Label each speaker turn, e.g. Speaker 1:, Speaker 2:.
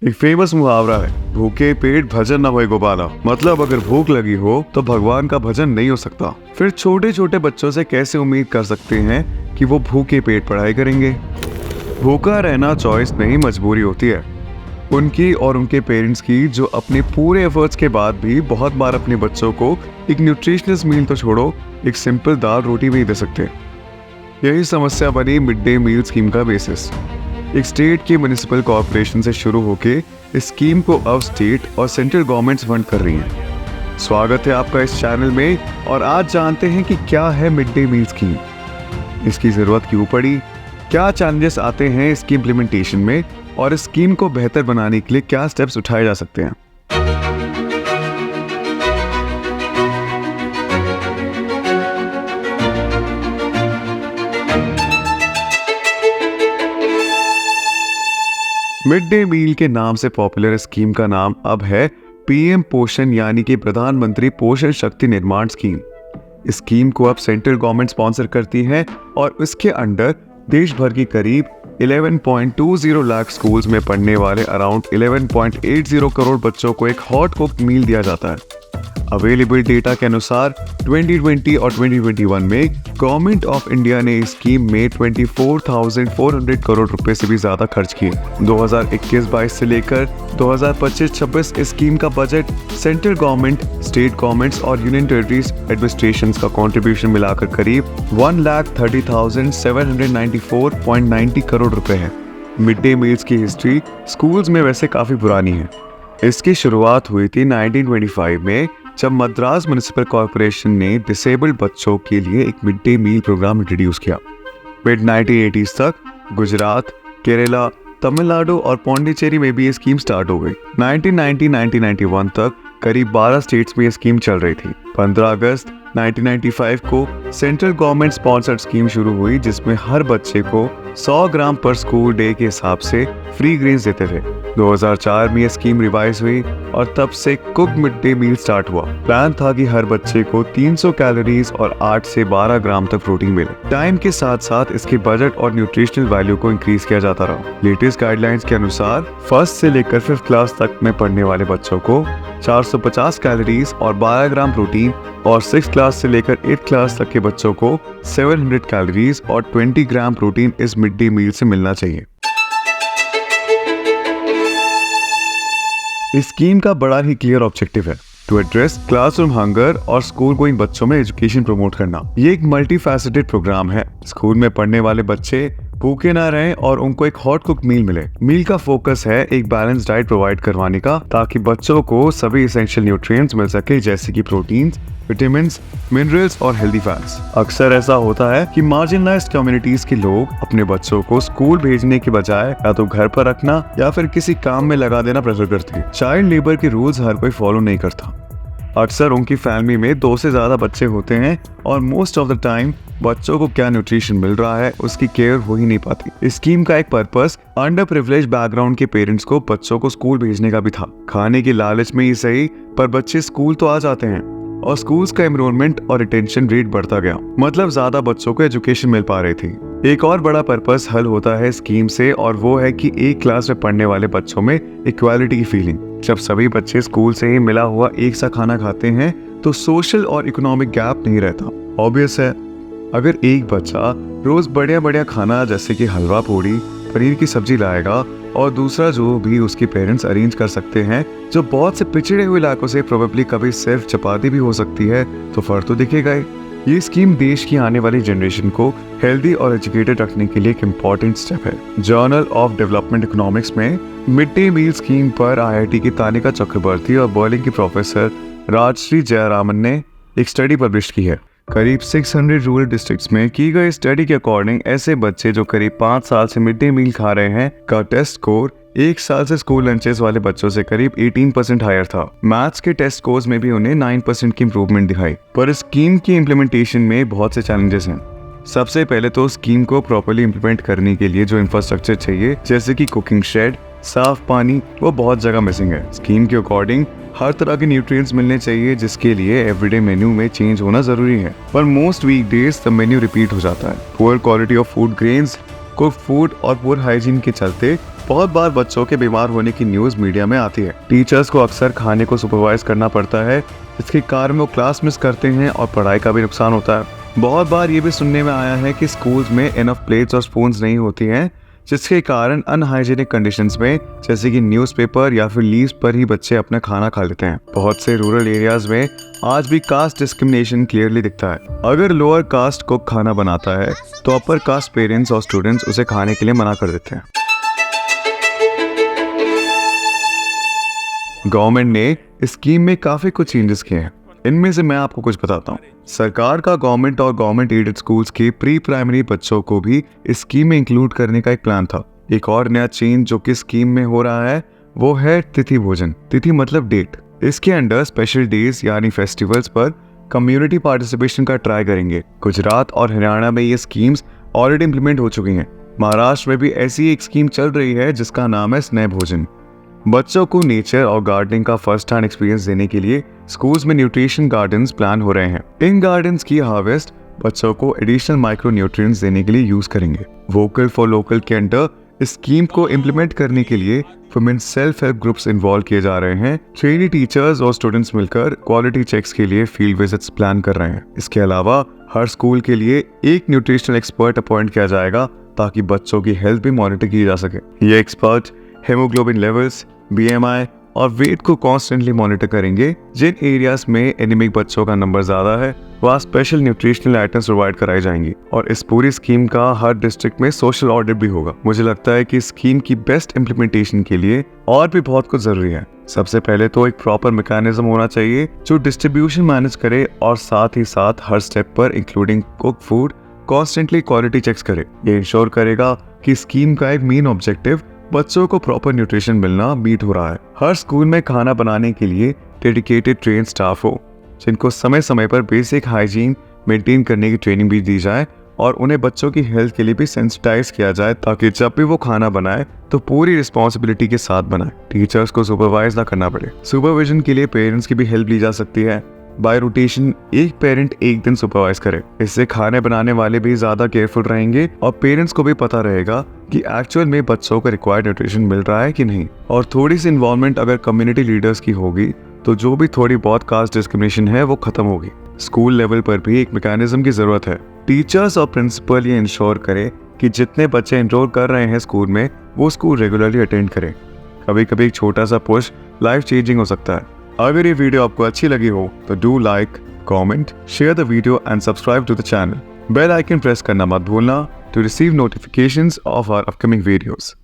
Speaker 1: एक फेमस मुहावरा है, भूखे पेट भजन न होए गोपाला। मतलब अगर भूख लगी हो तो भगवान का भजन नहीं हो सकता। फिर छोटे छोटे बच्चों से कैसे उम्मीद कर सकते हैं कि वो भूखे पेट पढ़ाई करेंगे। भूखा रहना चॉइस नहीं, मजबूरी होती है उनकी और उनके पेरेंट्स की, जो अपने पूरे एफर्ट्स के बाद भी बहुत बार अपने बच्चों को एक न्यूट्रिशनस मील तो छोड़ो, एक सिंपल दाल रोटी भी नहीं दे सकते। यही समस्या बनी मिड डे मील स्कीम का बेसिस। एक स्टेट की म्युनिसिपल कॉर्पोरेशन से शुरू होकर इस स्कीम को अब स्टेट और सेंट्रल गवर्नमेंट्स फंड कर रही हैं। स्वागत है आपका इस चैनल में और आज जानते हैं कि क्या है मिड डे मील स्कीम, इसकी जरूरत क्यों पड़ी, क्या चैलेंजेस आते हैं इसकी इम्प्लीमेंटेशन में और इस स्कीम को बेहतर बनाने के लिए क्या स्टेप्स उठाए जा सकते हैं। मिड डे मील के नाम से पॉपुलर स्कीम का नाम अब है पीएम पोषण, यानी कि प्रधानमंत्री पोषण शक्ति निर्माण स्कीम। इस स्कीम को अब सेंट्रल गवर्नमेंट स्पॉन्सर करती है और इसके अंडर देश भर की करीब 11.20 लाख स्कूल्स में पढ़ने वाले अराउंड 11.80 करोड़ बच्चों को एक हॉट कुक्ड मील दिया जाता है। अवेलेबल डेटा के अनुसार 2020 और 2021 में गवर्नमेंट ऑफ इंडिया ने इस स्कीम में 24,400 करोड़ रुपए से भी ज्यादा खर्च किए। 2021-22 से लेकर 2025-26 इस स्कीम का budget central government, state governments और यूनियन टेरिटरीज एडमिनिस्ट्रेशंस का कंट्रीब्यूशन मिलाकर करीब 1,30,794.90 करोड़ रुपए है। मिड डे मील्स की हिस्ट्री स्कूल्स में वैसे काफी पुरानी है। इसकी शुरुआत हुई थी 1925 में, जब मद्रास म्युनिसिपल कॉर्पोरेशन ने डिसेबल्ड बच्चों के लिए एक mid day meal programme introduce किया। मिड 1980s तक गुजरात, केरला, तमिलनाडु और पौंडीचेरी में भी ये स्कीम स्टार्ट हो गई। 1990-1991 तक करीब 12 स्टेट्स में ये स्कीम चल रही थी। 15 अगस्त 1995 को सेंट्रल गवर्नमेंट स्पॉन्सर्ड स्कीम शुरू हुई, जिसमें हर बच्चे को 100 ग्राम पर स्कूल डे के हिसाब से फ्री ग्रेन्स देते थे। 2004 में यह स्कीम रिवाइज हुई और तब से cook mid day meal start हुआ। प्लान था कि हर बच्चे को 300 कैलोरीज और 8 से 12 ग्राम तक प्रोटीन मिले। टाइम के साथ साथ इसके बजट और न्यूट्रिशनल वैल्यू को इंक्रीज किया जाता रहा। लेटेस्ट गाइडलाइंस के अनुसार फर्स्ट से लेकर 5th क्लास तक में पढ़ने वाले बच्चों को 450 कैलोरीज और 12 ग्राम प्रोटीन और 6th क्लास से लेकर 8th क्लास तक के बच्चों को 700 कैलोरीज और 20 ग्राम प्रोटीन इस मिड डे मील से मिलना चाहिए। इस स्कीम का बड़ा ही क्लियर ऑब्जेक्टिव है टू एड्रेस क्लासरूम हंगर और स्कूल गोइंग बच्चों में एजुकेशन प्रमोट करना। ये एक मल्टी फैसेटेड प्रोग्राम है। स्कूल में पढ़ने वाले बच्चे भूखे ना रहें और उनको एक हॉट कुक मील मिले। मील का फोकस है एक बैलेंस डाइट प्रोवाइड करवाने का, ताकि बच्चों को सभी एसेंशियल न्यूट्रिएंट्स मिल सके, जैसे कि प्रोटीन्स, विटामिन्स, मिनरल्स और हेल्दी फैट्स। अक्सर ऐसा होता है कि मार्जिनलाइज्ड कम्युनिटीज के लोग अपने बच्चों को स्कूल भेजने के बजाय या तो घर पर रखना या फिर किसी काम में लगा देना प्रेफर करते हैं। चाइल्ड लेबर के रूल्स हर कोई फॉलो नहीं करता। अक्सर उनकी फैमिली में 2 से ज्यादा बच्चे होते हैं और मोस्ट ऑफ द टाइम बच्चों को क्या न्यूट्रिशन मिल रहा है उसकी केयर हो ही नहीं पाती। इस स्कीम का एक पर्पस अंडर प्रिविलेज्ड बैकग्राउंड के पेरेंट्स को बच्चों को स्कूल भेजने का भी था। खाने की लालच में ही सही, पर बच्चे स्कूल तो आ जाते हैं और स्कूल्स का एनरोलमेंट और रिटेंशन रेट बढ़ता गया। मतलब ज्यादा बच्चों को एजुकेशन मिल पा रही थी। एक और बड़ा पर्पस हल होता है स्कीम से, और वो है कि एक क्लास में पढ़ने वाले बच्चों में इक्वालिटी की फीलिंग। जब सभी बच्चे स्कूल से ही मिला हुआ एक सा खाना खाते हैं तो सोशल और इकोनॉमिक गैप नहीं रहता। ऑब्वियस है, अगर एक बच्चा रोज बढ़िया बढ़िया खाना जैसे कि हलवा पूड़ी, पनीर की सब्जी लाएगा और दूसरा जो भी उसके पेरेंट्स अरेंज कर सकते हैं, जो बहुत से पिछड़े हुए इलाकों से प्रोबेबली कभी सिर्फ चपाती भी हो सकती है, तो फर्क तो दिखेगा ही। ये स्कीम देश की आने वाली जनरेशन को हेल्दी और एजुकेटेड रखने के लिए एक इम्पॉर्टेंट स्टेप है। जर्नल ऑफ डेवलपमेंट इकोनॉमिक्स में मिड डे मील स्कीम पर IIT की तानिका चक्रवर्ती और बर्लिन की प्रोफेसर राजश्री जयरामन ने एक स्टडी पब्लिश की है। करीब 600 रूरल डिस्ट्रिक्ट्स में की गई स्टडी के अकॉर्डिंग ऐसे बच्चे जो करीब 5 साल से मिड डे मील खा रहे हैं का टेस्ट स्कोर 1 साल से स्कूल लंचेस वाले बच्चों से करीब 18% हायर था। मैथ्स के टेस्ट स्कोर्स में भी उन्हें 9% की इंप्रूवमेंट दिखाई। पर इस स्कीम की इम्प्लीमेंटेशन में बहुत से चैलेंजेस हैं। सबसे पहले तो स्कीम को प्रॉपर्ली इम्प्लीमेंट करने के लिए जो इंफ्रास्ट्रक्चर चाहिए, जैसे कि कुकिंग शेड, साफ पानी, वो बहुत जगह मिसिंग है। स्कीम के अकॉर्डिंग हर तरह के न्यूट्रिएंट्स मिलने चाहिए, जिसके लिए एवरीडे मेन्यू में चेंज होना जरूरी है। पर most weekdays the menu repeat हो जाता है। Poor quality of food grains, cook food और पुअर हाइजीन के चलते बहुत बार बच्चों के बीमार होने की न्यूज मीडिया में आती है। टीचर्स को अक्सर खाने को सुपरवाइज करना पड़ता है, जिसके कारण वो क्लास मिस करते हैं और पढ़ाई का भी नुकसान होता है। बहुत बार ये भी सुनने में आया है कि स्कूल्स में इनफ प्लेट्स और स्पून्स नहीं होती हैं, जिसके कारण अनहाइजीनिक कंडीशंस में जैसे कि न्यूज़पेपर या फिर लीव्स पर ही बच्चे अपना खाना खा लेते हैं। बहुत से रूरल एरियाज में आज भी कास्ट डिस्क्रिमिनेशन क्लियरली दिखता है। अगर लोअर कास्ट को खाना बनाता है तो अपर कास्ट पेरेंट्स और स्टूडेंट्स उसे खाने के लिए मना कर देते हैं। गवर्नमेंट ने इस स्कीम में काफी कुछ चेंजेस किए हैं। इनमें से मैं आपको कुछ बताता हूँ। सरकार का गवर्नमेंट और गवर्नमेंट एडेड स्कूल्स के प्री प्राइमरी बच्चों को भी इस स्कीम में इंक्लूड करने का एक प्लान था। एक और नया चेंज जो कि स्कीम में हो रहा है वो है तिथि भोजन। तिथि मतलब डेट। इसके अंडर स्पेशल डेज यानी फेस्टिवल्स पर कम्युनिटी पार्टिसिपेशन का ट्राई करेंगे। गुजरात और हरियाणा में ये स्कीम्स ऑलरेडी इम्प्लीमेंट हो चुकी हैं। महाराष्ट्र में भी ऐसी एक स्कीम चल रही है जिसका नाम है स्नेह भोजन। बच्चों को नेचर और गार्डनिंग का फर्स्ट हैंड एक्सपीरियंस देने के लिए स्कूल्स में न्यूट्रिशन गार्डन्स प्लान हो रहे हैं। इन गार्डन्स की हार्वेस्ट बच्चों को एडिशनल माइक्रो न्यूट्रिएंट्स देने के लिए यूज करेंगे। वोकल फॉर लोकल के अंडर इस स्कीम को इम्प्लीमेंट करने के लिए women self help groups involve किए जा रहे हैं। ट्रेनी टीचर्स और स्टूडेंट्स मिलकर क्वालिटी चेक्स के लिए फील्ड विजिट्स प्लान कर रहे हैं। इसके अलावा हर स्कूल के लिए एक न्यूट्रिशनल एक्सपर्ट अपॉइंट किया जाएगा ताकि बच्चों की हेल्थ भी मॉनिटर की जा सके। ये एक्सपर्ट हेमोग्लोबिन लेवल्स, BMI और वेट को कॉन्स्टेंटली मॉनिटर करेंगे। जिन एरियाज में एनीमिक बच्चों का नंबर ज्यादा है वहाँ स्पेशल न्यूट्रिशनल आइटम्स प्रोवाइड कराई जाएंगी। और इस पूरी स्कीम का हर डिस्ट्रिक्ट में सोशल ऑडिट भी होगा। मुझे लगता है कि स्कीम की बेस्ट इम्प्लीमेंटेशन के लिए और भी बहुत कुछ जरूरी है। सबसे पहले तो एक प्रॉपर मैकेनिज्म होना चाहिए जो डिस्ट्रीब्यूशन मैनेज करे और साथ ही साथ हर स्टेप पर including cook food constantly quality checks करे। ये इंश्योर करेगा कि स्कीम का एक मेन ऑब्जेक्टिव बच्चों को प्रॉपर न्यूट्रिशन मिलना मीट हो रहा है। हर स्कूल में खाना बनाने के लिए डेडिकेटेड ट्रेन स्टाफ हो जिनको समय समय पर बेसिक हाइजीन मेंटेन करने की ट्रेनिंग भी दी जाए और उन्हें बच्चों की हेल्थ के लिए भी सेंसिटाइज किया जाए ताकि जब भी वो खाना बनाए तो पूरी रिस्पॉन्सिबिलिटी के साथ बनाए। टीचर्स को सुपरवाइज ना करना पड़े। सुपरविजन के लिए पेरेंट्स की भी हेल्प ली जा सकती है। बाय रोटेशन एक पेरेंट एक दिन सुपरवाइज करे। इससे खाने बनाने वाले भी ज्यादा केयरफुल रहेंगे और पेरेंट्स को भी पता रहेगा कि एक्चुअल में बच्चों को रिक्वायर्ड न्यूट्रिशन मिल रहा है कि नहीं। और थोड़ी सी इन्वॉल्वमेंट अगर कम्युनिटी लीडर्स की होगी तो जो भी थोड़ी बहुत कास्ट डिस्क्रिमिनेशन है वो खत्म होगी। स्कूल लेवल पर भी एक मैकेनिज्म की जरूरत है। टीचर्स और प्रिंसिपल ये इंश्योर करे कि जितने बच्चे एनरोल कर रहे हैं स्कूल में वो स्कूल रेगुलरली अटेंड करें। कभी कभी एक छोटा सा पुश लाइफ चेंजिंग हो सकता है। अगर ये वीडियो आपको अच्छी लगी हो तो do like, comment, share the video and subscribe to the channel. Bell icon press करना मत भूलना to receive notifications of our upcoming videos.